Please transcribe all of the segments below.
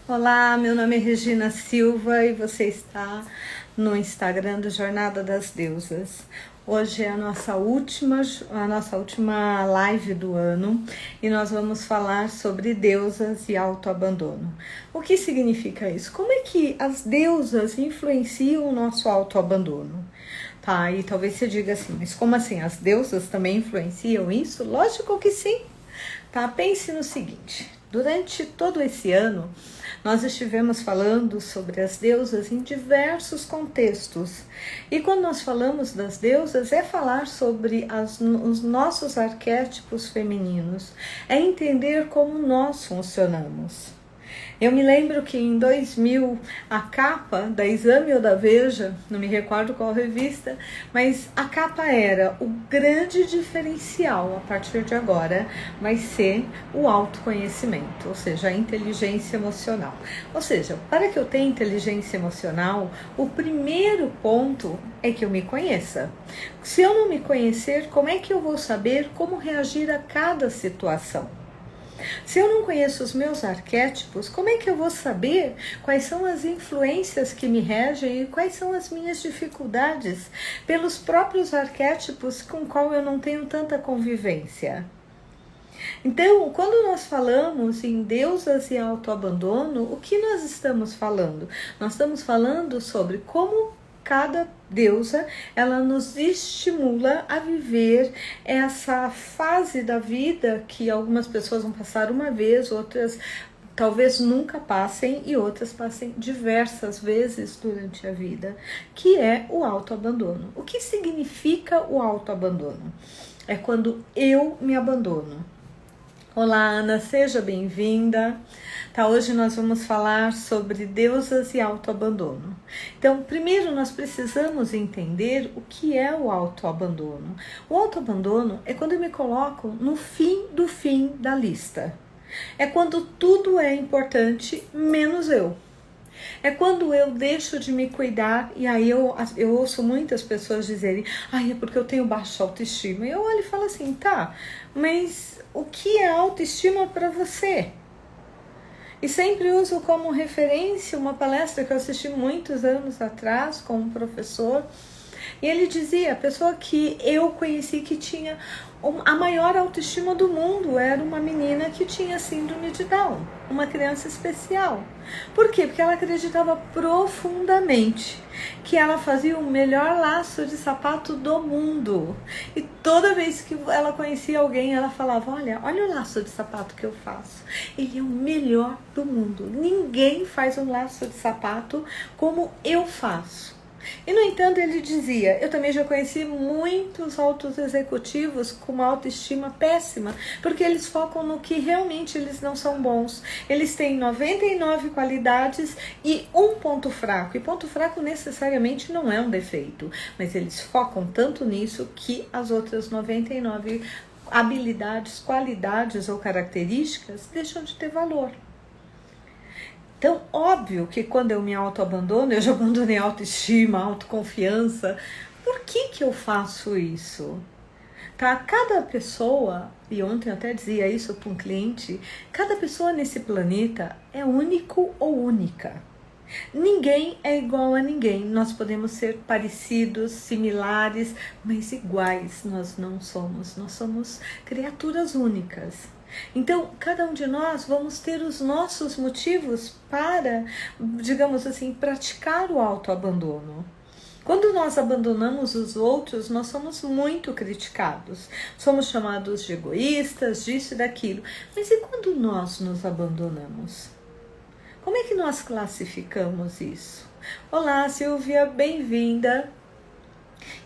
Olá, meu nome é Regina Silva e você está no Instagram do Jornada das Deusas. Hoje é a nossa última live do ano e nós vamos falar sobre deusas e autoabandono. O que significa isso? Como é que as deusas influenciam o nosso autoabandono? Tá, e talvez você diga assim, mas como assim? As deusas também influenciam isso? Lógico que sim. Tá, pense no seguinte, durante todo esse ano, nós estivemos falando sobre as deusas em diversos contextos. E quando nós falamos das deusas, é falar sobre os nossos arquétipos femininos, é entender como nós funcionamos. Eu me lembro que em 2000, a capa da Exame ou da Veja, não me recordo qual revista, mas a capa era: o grande diferencial a partir de agora vai ser o autoconhecimento, ou seja, a inteligência emocional. Ou seja, para que eu tenha inteligência emocional, o primeiro ponto é que eu me conheça. Se eu não me conhecer, como é que eu vou saber como reagir a cada situação? Se eu não conheço os meus arquétipos, como é que eu vou saber quais são as influências que me regem e quais são as minhas dificuldades pelos próprios arquétipos com os quais eu não tenho tanta convivência? Então, quando nós falamos em deusas e autoabandono, o que nós estamos falando? Nós estamos falando sobre como cada deusa, ela nos estimula a viver essa fase da vida que algumas pessoas vão passar uma vez, outras talvez nunca passem e outras passem diversas vezes durante a vida, que é o autoabandono. O que significa o autoabandono? É quando eu me abandono. Olá, Ana, seja bem-vinda. Tá, hoje nós vamos falar sobre deusas e autoabandono. Então, primeiro nós precisamos entender o que é o autoabandono. O autoabandono é quando eu me coloco no fim do fim da lista. É quando tudo é importante, menos eu. É quando eu deixo de me cuidar, e aí eu ouço muitas pessoas dizerem: é porque eu tenho baixa autoestima. E eu olho e falo assim, tá, mas o que é autoestima para você? E sempre uso como referência uma palestra que eu assisti muitos anos atrás com um professor. E ele dizia, a pessoa que eu conheci que tinha a maior autoestima do mundo era uma menina que tinha síndrome de Down, uma criança especial. Por quê? Porque ela acreditava profundamente que ela fazia o melhor laço de sapato do mundo. E toda vez que ela conhecia alguém, ela falava, olha o laço de sapato que eu faço. Ele é o melhor do mundo. Ninguém faz um laço de sapato como eu faço. E, no entanto, ele dizia, eu também já conheci muitos altos executivos com uma autoestima péssima, porque eles focam no que realmente eles não são bons. Eles têm 99 qualidades e um ponto fraco. E ponto fraco necessariamente não é um defeito, mas eles focam tanto nisso que as outras 99 habilidades, qualidades ou características deixam de ter valor. Então, óbvio que quando eu me autoabandono, eu já abandonei autoestima, autoconfiança. Por que eu faço isso? Tá? Cada pessoa, e ontem eu até dizia isso para um cliente, cada pessoa nesse planeta é único ou única. Ninguém é igual a ninguém. Nós podemos ser parecidos, similares, mas iguais nós não somos. Nós somos criaturas únicas. Então, cada um de nós vamos ter os nossos motivos para, digamos assim, praticar o autoabandono. Quando nós abandonamos os outros, nós somos muito criticados. Somos chamados de egoístas, disso e daquilo. Mas e quando nós nos abandonamos? Como é que nós classificamos isso? Olá, Silvia, bem-vinda.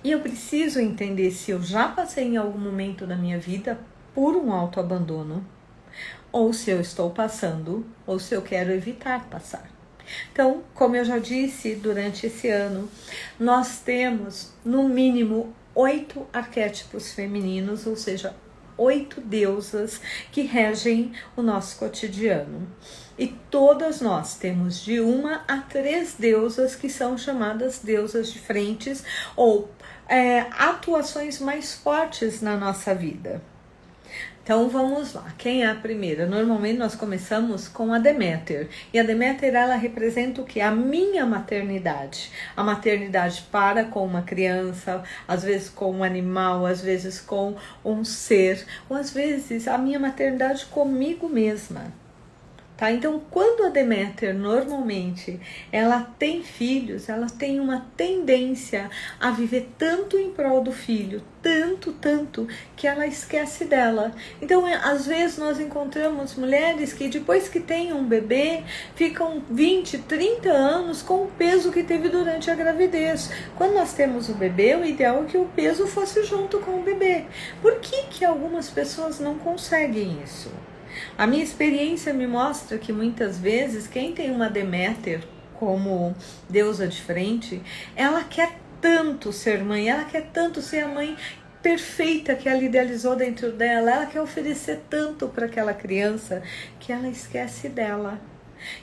E eu preciso entender se eu já passei em algum momento da minha vida por um autoabandono, ou se eu estou passando, ou se eu quero evitar passar. Então, como eu já disse durante esse ano, nós temos no mínimo 8 arquétipos femininos, ou seja, 8 deusas que regem o nosso cotidiano. E todas nós temos de 1 a 3 deusas que são chamadas deusas de frentes ou atuações mais fortes na nossa vida. Então vamos lá, quem é a primeira? Normalmente nós começamos com a Deméter. E a Deméter, ela representa o que? A minha maternidade. A maternidade para com uma criança, às vezes com um animal, às vezes com um ser, ou às vezes a minha maternidade comigo mesma. Tá? Então, quando a Deméter, normalmente, ela tem filhos, ela tem uma tendência a viver tanto em prol do filho, tanto, que ela esquece dela. Então, às vezes, nós encontramos mulheres que, depois que têm um bebê, ficam 20, 30 anos com o peso que teve durante a gravidez. Quando nós temos o bebê, o ideal é que o peso fosse junto com o bebê. Por que algumas pessoas não conseguem isso? A minha experiência me mostra que muitas vezes quem tem uma Deméter como deusa de frente, ela quer tanto ser mãe, ela quer tanto ser a mãe perfeita que ela idealizou dentro dela, ela quer oferecer tanto para aquela criança que ela esquece dela.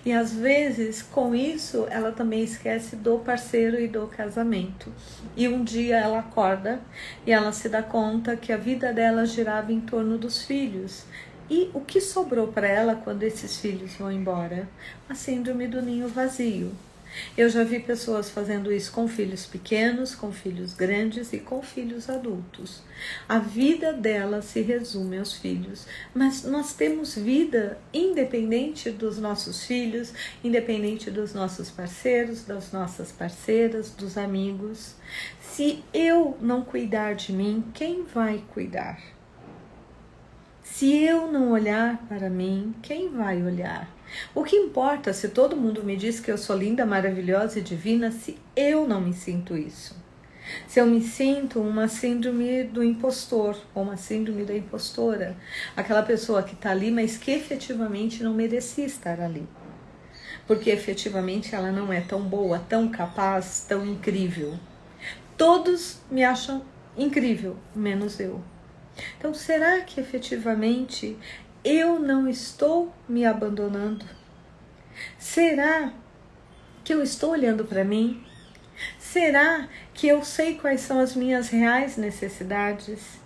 E às vezes, com isso, ela também esquece do parceiro e do casamento. E um dia ela acorda e ela se dá conta que a vida dela girava em torno dos filhos. E o que sobrou para ela quando esses filhos vão embora? A síndrome do ninho vazio. Eu já vi pessoas fazendo isso com filhos pequenos, com filhos grandes e com filhos adultos. A vida dela se resume aos filhos, mas nós temos vida independente dos nossos filhos, independente dos nossos parceiros, das nossas parceiras, dos amigos. Se eu não cuidar de mim, quem vai cuidar? Se eu não olhar para mim, quem vai olhar? O que importa se todo mundo me diz que eu sou linda, maravilhosa e divina, se eu não me sinto isso? Se eu me sinto uma síndrome do impostor, ou uma síndrome da impostora, aquela pessoa que está ali, mas que efetivamente não merecia estar ali. Porque efetivamente ela não é tão boa, tão capaz, tão incrível. Todos me acham incrível, menos eu. Então, será que efetivamente eu não estou me abandonando? Será que eu estou olhando para mim? Será que eu sei quais são as minhas reais necessidades?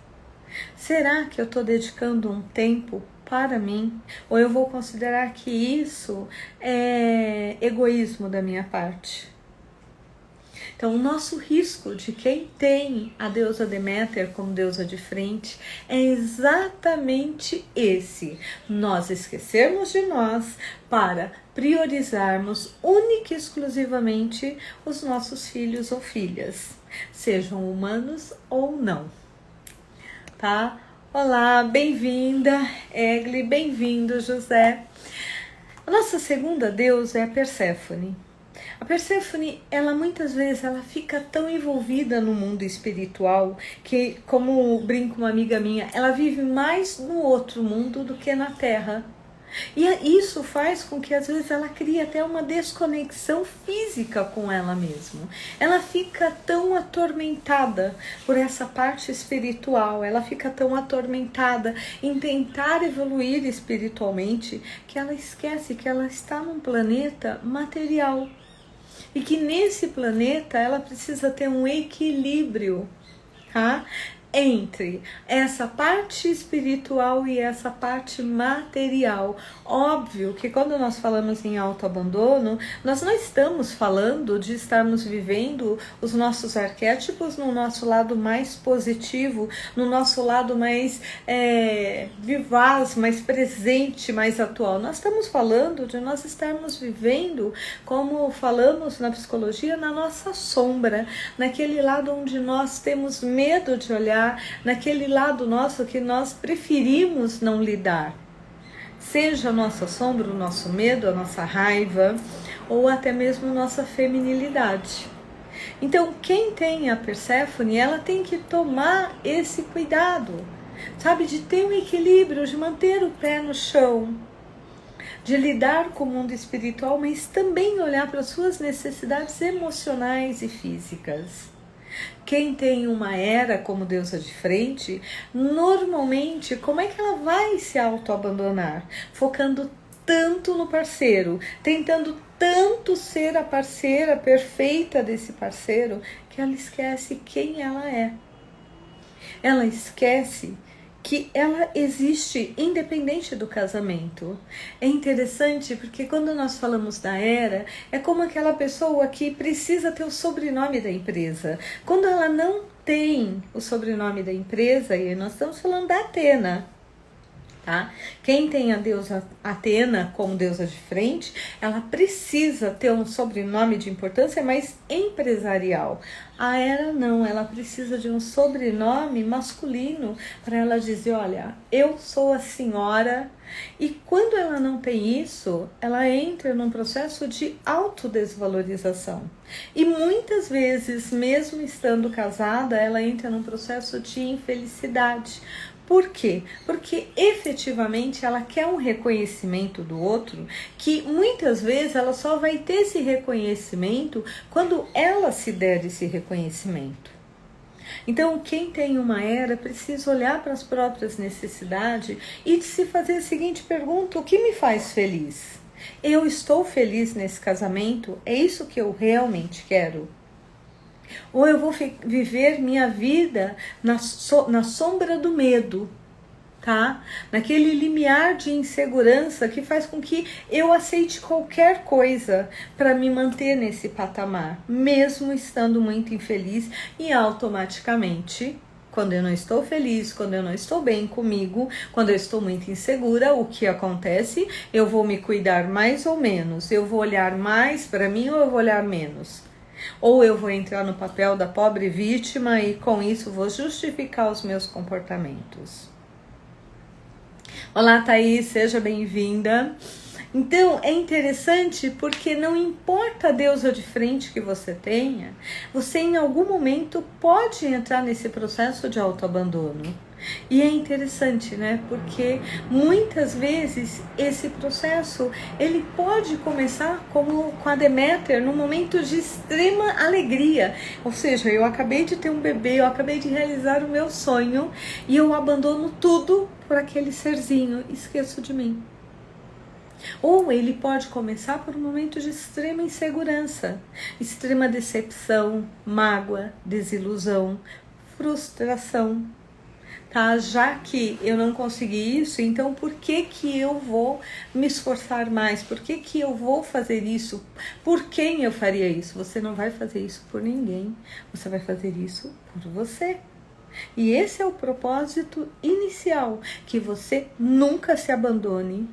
Será que eu estou dedicando um tempo para mim? Ou eu vou considerar que isso é egoísmo da minha parte? Então, o nosso risco de quem tem a deusa Deméter como deusa de frente é exatamente esse: nós esquecermos de nós para priorizarmos única e exclusivamente os nossos filhos ou filhas, sejam humanos ou não. Tá? Olá, bem-vinda, Egli, bem-vindo, José. A nossa segunda deusa é a Perséfone. A Perséfone, ela muitas vezes ela fica tão envolvida no mundo espiritual que, como brinca uma amiga minha, ela vive mais no outro mundo do que na Terra. E isso faz com que às vezes ela crie até uma desconexão física com ela mesma. Ela fica tão atormentada por essa parte espiritual, ela fica tão atormentada em tentar evoluir espiritualmente que ela esquece que ela está num planeta material. E que nesse planeta ela precisa ter um equilíbrio, tá? Entre essa parte espiritual e essa parte material. Óbvio que quando nós falamos em autoabandono, nós não estamos falando de estarmos vivendo os nossos arquétipos no nosso lado mais positivo, no nosso lado mais vivaz, mais presente, mais atual. Nós estamos falando de nós estarmos vivendo, como falamos na psicologia, na nossa sombra, naquele lado onde nós temos medo de olhar, naquele lado nosso que nós preferimos não lidar. Seja a nossa sombra, o nosso medo, a nossa raiva, ou até mesmo nossa feminilidade. Então, quem tem a Perséfone, ela tem que tomar esse cuidado, sabe, de ter um equilíbrio, de manter o pé no chão, de lidar com o mundo espiritual, mas também olhar para as suas necessidades emocionais e físicas. Quem tem uma Hera como deusa de frente, normalmente, como é que ela vai se autoabandonar? Focando tanto no parceiro, tentando tanto ser a parceira perfeita desse parceiro, que ela esquece quem ela é. Ela esquece que ela existe independente do casamento. É interessante porque quando nós falamos da Hera, é como aquela pessoa que precisa ter o sobrenome da empresa. Quando ela não tem o sobrenome da empresa, e nós estamos falando da Atena, tá? Quem tem a deusa Atena como deusa de frente, ela precisa ter um sobrenome de importância mais empresarial. A Hera não, ela precisa de um sobrenome masculino para ela dizer, olha, eu sou a senhora. E quando ela não tem isso, ela entra num processo de autodesvalorização. E muitas vezes, mesmo estando casada, ela entra num processo de infelicidade. Por quê? Porque efetivamente ela quer um reconhecimento do outro, que muitas vezes ela só vai ter esse reconhecimento quando ela se der esse reconhecimento. Então, quem tem uma Hera precisa olhar para as próprias necessidades e se fazer a seguinte pergunta: o que me faz feliz? Eu estou feliz nesse casamento? É isso que eu realmente quero? Ou eu vou viver minha vida na sombra do medo, tá? Naquele limiar de insegurança que faz com que eu aceite qualquer coisa para me manter nesse patamar, mesmo estando muito infeliz, e automaticamente, quando eu não estou feliz, quando eu não estou bem comigo, quando eu estou muito insegura, o que acontece? Eu vou me cuidar mais ou menos, eu vou olhar mais para mim ou eu vou olhar menos? Ou eu vou entrar no papel da pobre vítima e com isso vou justificar os meus comportamentos. Olá, Thaís, seja bem-vinda. Então, é interessante porque não importa a deusa de frente que você tenha, você em algum momento pode entrar nesse processo de autoabandono. E é interessante, né? Porque muitas vezes esse processo, ele pode começar como com a Deméter, num momento de extrema alegria. Ou seja, eu acabei de ter um bebê, eu acabei de realizar o meu sonho e eu abandono tudo por aquele serzinho, esqueço de mim. Ou ele pode começar por um momento de extrema insegurança, extrema decepção, mágoa, desilusão, frustração. Tá? Já que eu não consegui isso, então por que que eu vou me esforçar mais? Por que que eu vou fazer isso? Por quem eu faria isso? Você não vai fazer isso por ninguém, você vai fazer isso por você. E esse é o propósito inicial, que você nunca se abandone.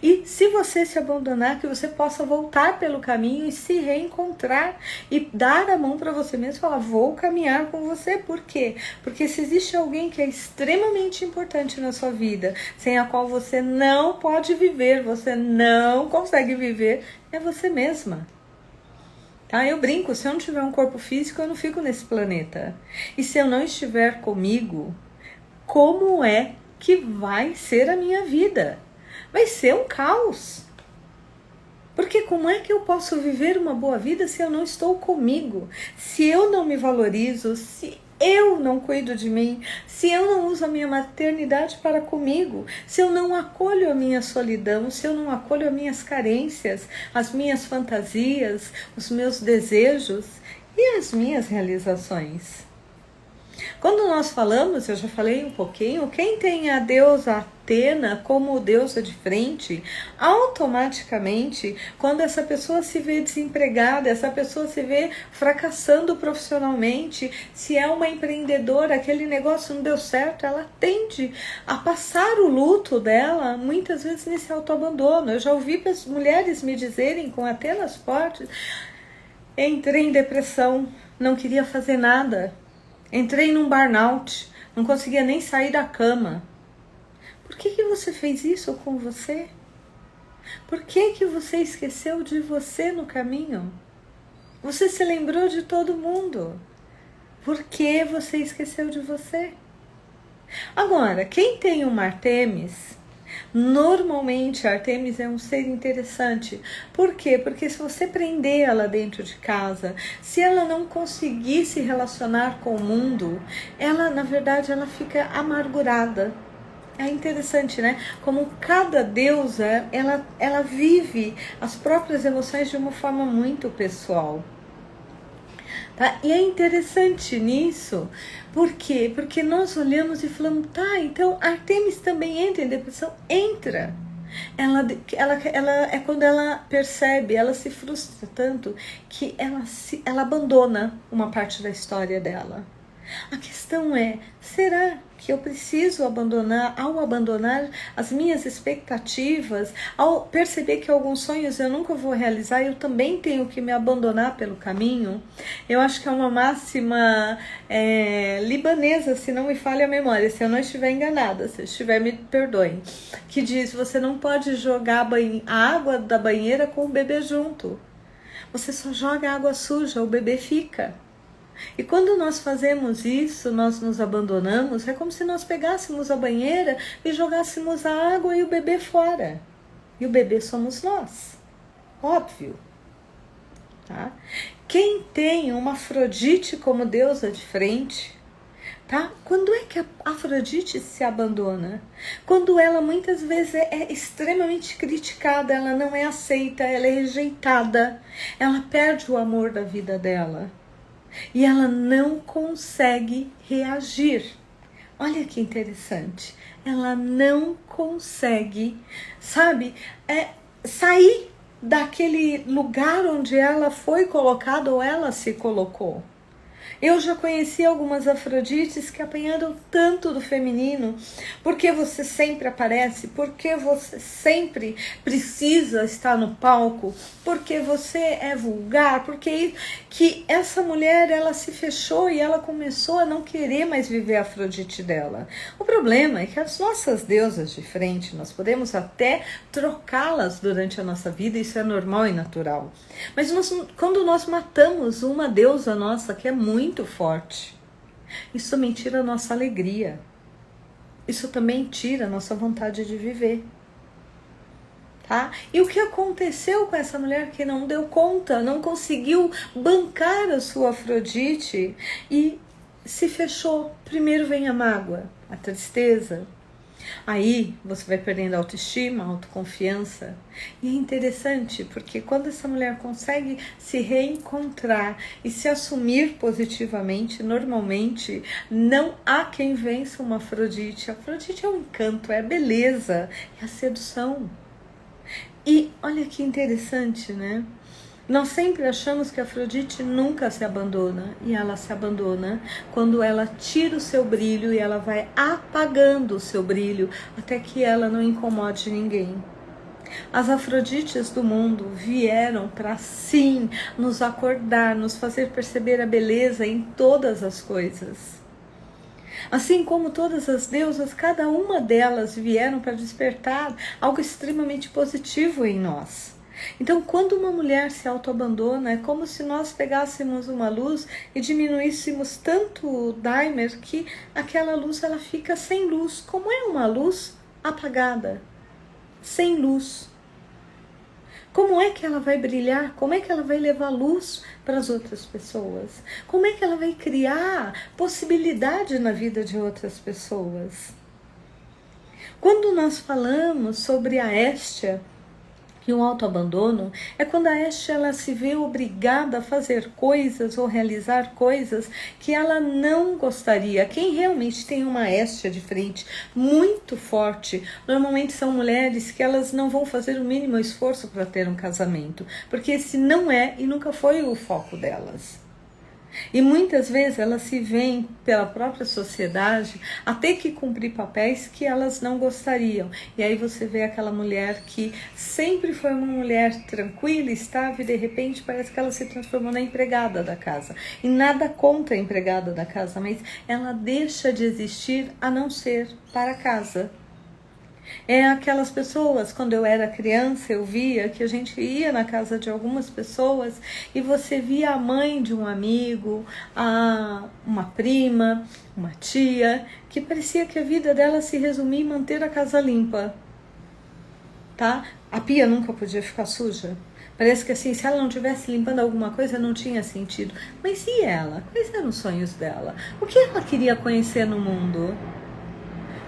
E se você se abandonar, que você possa voltar pelo caminho e se reencontrar e dar a mão para você mesmo e falar, vou caminhar com você. Por quê? Porque se existe alguém que é extremamente importante na sua vida, sem a qual você não pode viver, você não consegue viver, é você mesma. Tá? Eu brinco, se eu não tiver um corpo físico, eu não fico nesse planeta. E se eu não estiver comigo, como é que vai ser a minha vida? Vai ser um caos. Porque como é que eu posso viver uma boa vida se eu não estou comigo? Se eu não me valorizo, se eu não cuido de mim, se eu não uso a minha maternidade para comigo, se eu não acolho a minha solidão, se eu não acolho as minhas carências, as minhas fantasias, os meus desejos e as minhas realizações. Quando nós falamos, eu já falei um pouquinho, quem tem a deusa Atena como deusa de frente, automaticamente, quando essa pessoa se vê desempregada, essa pessoa se vê fracassando profissionalmente, se é uma empreendedora, aquele negócio não deu certo, ela tende a passar o luto dela, muitas vezes nesse autoabandono. Eu já ouvi mulheres me dizerem com Atenas fortes, entrei em depressão, não queria fazer nada. Entrei num burnout, não conseguia nem sair da cama. Por que você fez isso com você? Por que você esqueceu de você no caminho? Você se lembrou de todo mundo. Por que você esqueceu de você? Agora, quem tem uma Artemis, normalmente a Artemis é um ser interessante. Por quê? Porque se você prender ela dentro de casa, se ela não conseguir se relacionar com o mundo, ela, na verdade, ela fica amargurada. É interessante, né? Como cada deusa, ela vive as próprias emoções de uma forma muito pessoal. Tá? E é interessante nisso, por quê? Porque nós olhamos e falamos, tá, então Artemis também entra em depressão? Entra. Ela é quando ela percebe, ela se frustra tanto que ela abandona uma parte da história dela. A questão é, será que eu preciso abandonar, ao abandonar as minhas expectativas, ao perceber que alguns sonhos eu nunca vou realizar, eu também tenho que me abandonar pelo caminho? Eu acho que é uma máxima libanesa, se não me falha a memória, se eu não estiver enganada, se eu estiver, me perdoem, que diz, você não pode jogar a água da banheira com o bebê junto. Você só joga água suja, o bebê fica. E quando nós fazemos isso, nós nos abandonamos, é como se nós pegássemos a banheira e jogássemos a água e o bebê fora. E o bebê somos nós. Óbvio. Tá? Quem tem uma Afrodite como deusa de frente, tá? Quando é que a Afrodite se abandona? Quando ela muitas vezes é extremamente criticada, ela não é aceita, ela é rejeitada, ela perde o amor da vida dela. E ela não consegue reagir. Olha que interessante. Ela não consegue, sabe, sair daquele lugar onde ela foi colocada ou ela se colocou. Eu já conheci algumas Afrodites que apanharam tanto do feminino, porque você sempre aparece, porque você sempre precisa estar no palco, porque você é vulgar, porque que essa mulher ela se fechou e ela começou a não querer mais viver a Afrodite dela. O problema é que as nossas deusas de frente, nós podemos até trocá-las durante a nossa vida, isso é normal e natural. Mas quando nós matamos uma deusa nossa que é muito forte, isso também tira a nossa alegria. Isso também tira a nossa vontade de viver. Tá? E o que aconteceu com essa mulher que não deu conta, não conseguiu bancar a sua Afrodite e se fechou? Primeiro vem a mágoa, a tristeza. Aí você vai perdendo a autoestima, a autoconfiança. E é interessante porque quando essa mulher consegue se reencontrar e se assumir positivamente, normalmente não há quem vença uma Afrodite. A Afrodite é um encanto, é a beleza, é a sedução. E olha que interessante, né? Nós sempre achamos que a Afrodite nunca se abandona, e ela se abandona quando ela tira o seu brilho e ela vai apagando o seu brilho até que ela não incomode ninguém. As Afrodites do mundo vieram para sim nos acordar, nos fazer perceber a beleza em todas as coisas. Assim como todas as deusas, cada uma delas vieram para despertar algo extremamente positivo em nós. Então, quando uma mulher se autoabandona, é como se nós pegássemos uma luz e diminuíssemos tanto o dimmer que aquela luz ela fica sem luz. Como é uma luz apagada, sem luz? Como é que ela vai brilhar? Como é que ela vai levar luz para as outras pessoas? Como é que ela vai criar possibilidade na vida de outras pessoas? Quando nós falamos sobre a Héstia, e o autoabandono é quando a Héstia ela se vê obrigada a fazer coisas ou realizar coisas que ela não gostaria. Quem realmente tem uma Héstia de frente muito forte, normalmente são mulheres que elas não vão fazer o mínimo esforço para ter um casamento, porque esse não é e nunca foi o foco delas. E muitas vezes elas se veem pela própria sociedade a ter que cumprir papéis que elas não gostariam. E aí você vê aquela mulher que sempre foi uma mulher tranquila, estável, e de repente parece que ela se transformou na empregada da casa. E nada contra a empregada da casa, mas ela deixa de existir a não ser para casa. É aquelas pessoas, quando eu era criança, eu via que a gente ia na casa de algumas pessoas e você via a mãe de um amigo, uma prima, uma tia, que parecia que a vida dela se resumia em manter a casa limpa. Tá? A pia nunca podia ficar suja. Parece que assim, se ela não estivesse limpando alguma coisa, não tinha sentido. Mas e ela? Quais eram os sonhos dela? O que ela queria conhecer no mundo?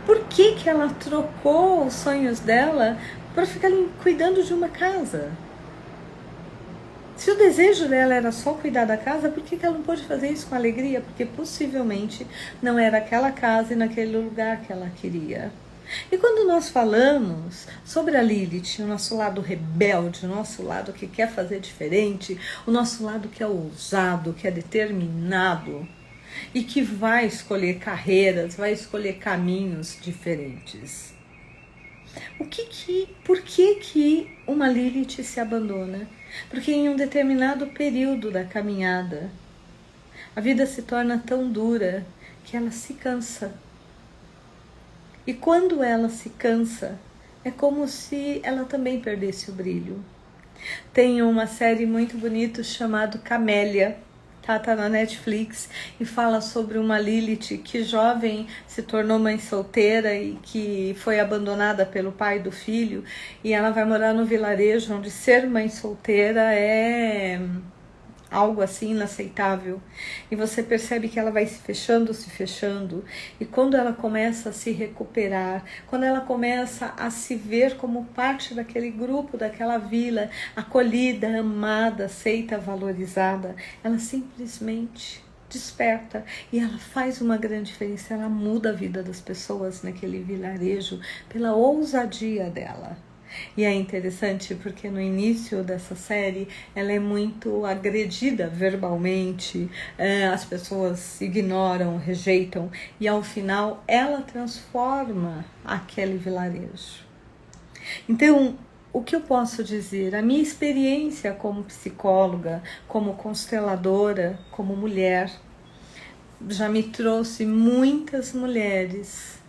Por que que ela trocou os sonhos dela para ficar cuidando de uma casa? Se o desejo dela era só cuidar da casa, por que ela não pôde fazer isso com alegria? Porque possivelmente não era aquela casa e naquele lugar que ela queria. E quando nós falamos sobre a Lilith, o nosso lado rebelde, o nosso lado que quer fazer diferente, o nosso lado que é ousado, que é determinado e que vai escolher carreiras, vai escolher caminhos diferentes. Por que uma Lilith se abandona? Porque em um determinado período da caminhada, a vida se torna tão dura que ela se cansa. E quando ela se cansa, é como se ela também perdesse o brilho. Tem uma série muito bonita chamada Camélia, tá na Netflix, e fala sobre uma Lilith que jovem se tornou mãe solteira e que foi abandonada pelo pai do filho, e ela vai morar no vilarejo onde ser mãe solteira é algo assim inaceitável, e você percebe que ela vai se fechando, e quando ela começa a se recuperar, quando ela começa a se ver como parte daquele grupo, daquela vila, acolhida, amada, aceita, valorizada, ela simplesmente desperta e ela faz uma grande diferença, ela muda a vida das pessoas naquele vilarejo pela ousadia dela. E é interessante porque no início dessa série ela é muito agredida verbalmente, as pessoas ignoram, rejeitam, e ao final ela transforma aquele vilarejo. Então, o que eu posso dizer? A minha experiência como psicóloga, como consteladora, como mulher, já me trouxe muitas mulheres.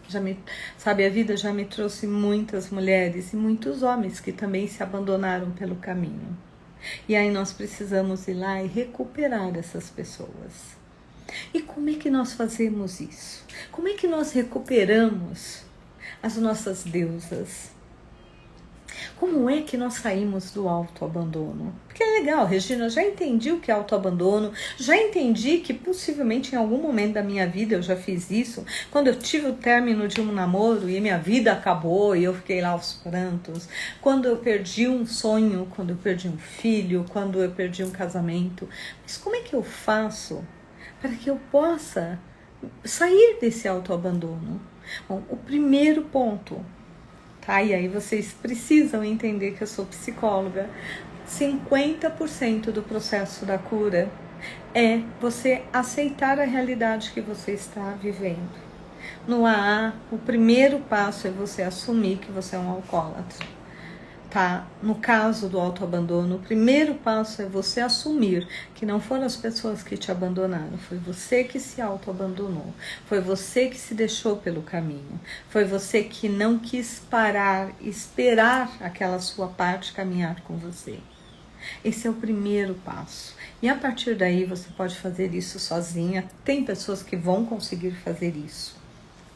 A vida já me trouxe muitas mulheres e muitos homens que também se abandonaram pelo caminho. E aí nós precisamos ir lá e recuperar essas pessoas. E como é que nós fazemos isso? Como é que nós recuperamos as nossas deusas? Como é que nós saímos do autoabandono? Porque é legal, Regina, já entendi o que é autoabandono, já entendi que possivelmente em algum momento da minha vida eu já fiz isso, quando eu tive o término de um namoro e minha vida acabou e eu fiquei lá aos prantos, quando eu perdi um sonho, quando eu perdi um filho, quando eu perdi um casamento. Mas como é que eu faço para que eu possa sair desse autoabandono? Bom, o primeiro ponto, tá? E aí vocês precisam entender que eu sou psicóloga. 50% do processo da cura é você aceitar a realidade que você está vivendo. No AA, o primeiro passo é você assumir que você é um alcoólatra. Tá? No caso do autoabandono, o primeiro passo é você assumir que não foram as pessoas que te abandonaram, foi você que se autoabandonou, foi você que se deixou pelo caminho, foi você que não quis parar, esperar aquela sua parte caminhar com você. Esse é o primeiro passo. E a partir daí você pode fazer isso sozinha. Tem pessoas que vão conseguir fazer isso,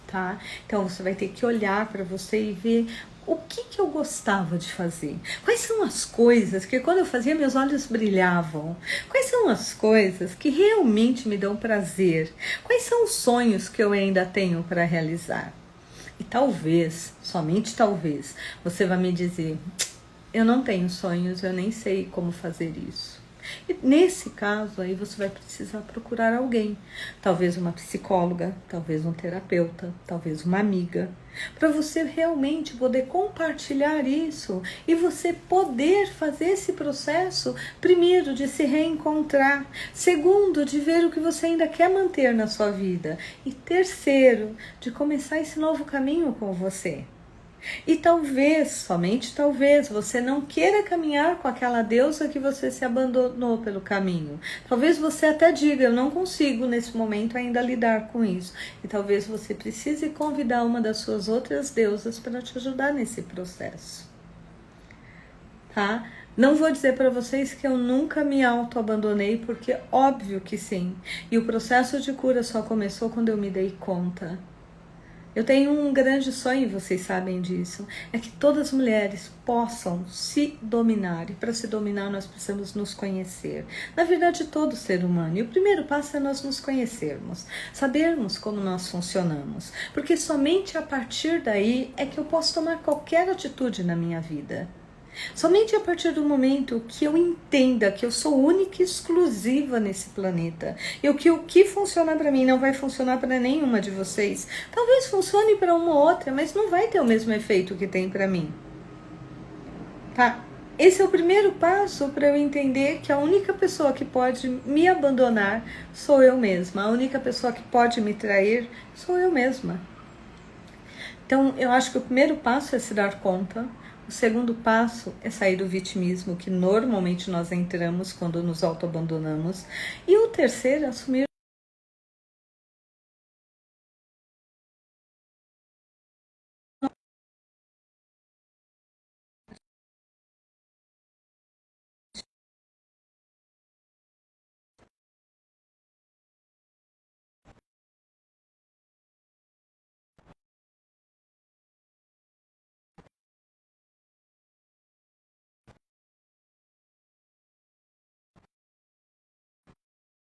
tá? Então você vai ter que olhar para você e ver o que eu gostava de fazer. Quais são as coisas que quando eu fazia meus olhos brilhavam? Quais são as coisas que realmente me dão prazer? Quais são os sonhos que eu ainda tenho para realizar? E talvez, somente talvez, você vai me dizer: eu não tenho sonhos, eu nem sei como fazer isso. E nesse caso aí você vai precisar procurar alguém, talvez uma psicóloga, talvez um terapeuta, talvez uma amiga, para você realmente poder compartilhar isso e você poder fazer esse processo, primeiro, de se reencontrar, segundo, de ver o que você ainda quer manter na sua vida, e terceiro, de começar esse novo caminho com você. E talvez, somente talvez, você não queira caminhar com aquela deusa que você se abandonou pelo caminho. Talvez você até diga: eu não consigo nesse momento ainda lidar com isso. E talvez você precise convidar uma das suas outras deusas para te ajudar nesse processo. Tá? Não vou dizer para vocês que eu nunca me auto-abandonei, porque óbvio que sim. E o processo de cura só começou quando eu me dei conta. Eu tenho um grande sonho, vocês sabem disso, é que todas as mulheres possam se dominar. E para se dominar nós precisamos nos conhecer. Na verdade, todo ser humano. E o primeiro passo é nós nos conhecermos, sabermos como nós funcionamos. Porque somente a partir daí é que eu posso tomar qualquer atitude na minha vida. Somente a partir do momento que eu entenda que eu sou única e exclusiva nesse planeta, e o que funciona para mim não vai funcionar para nenhuma de vocês. Talvez funcione para uma ou outra, mas não vai ter o mesmo efeito que tem para mim. Tá? Esse é o primeiro passo para eu entender que a única pessoa que pode me abandonar sou eu mesma. A única pessoa que pode me trair sou eu mesma. Então, eu acho que o primeiro passo é se dar conta. O segundo passo é sair do vitimismo, que normalmente nós entramos quando nos autoabandonamos. E o terceiro é assumir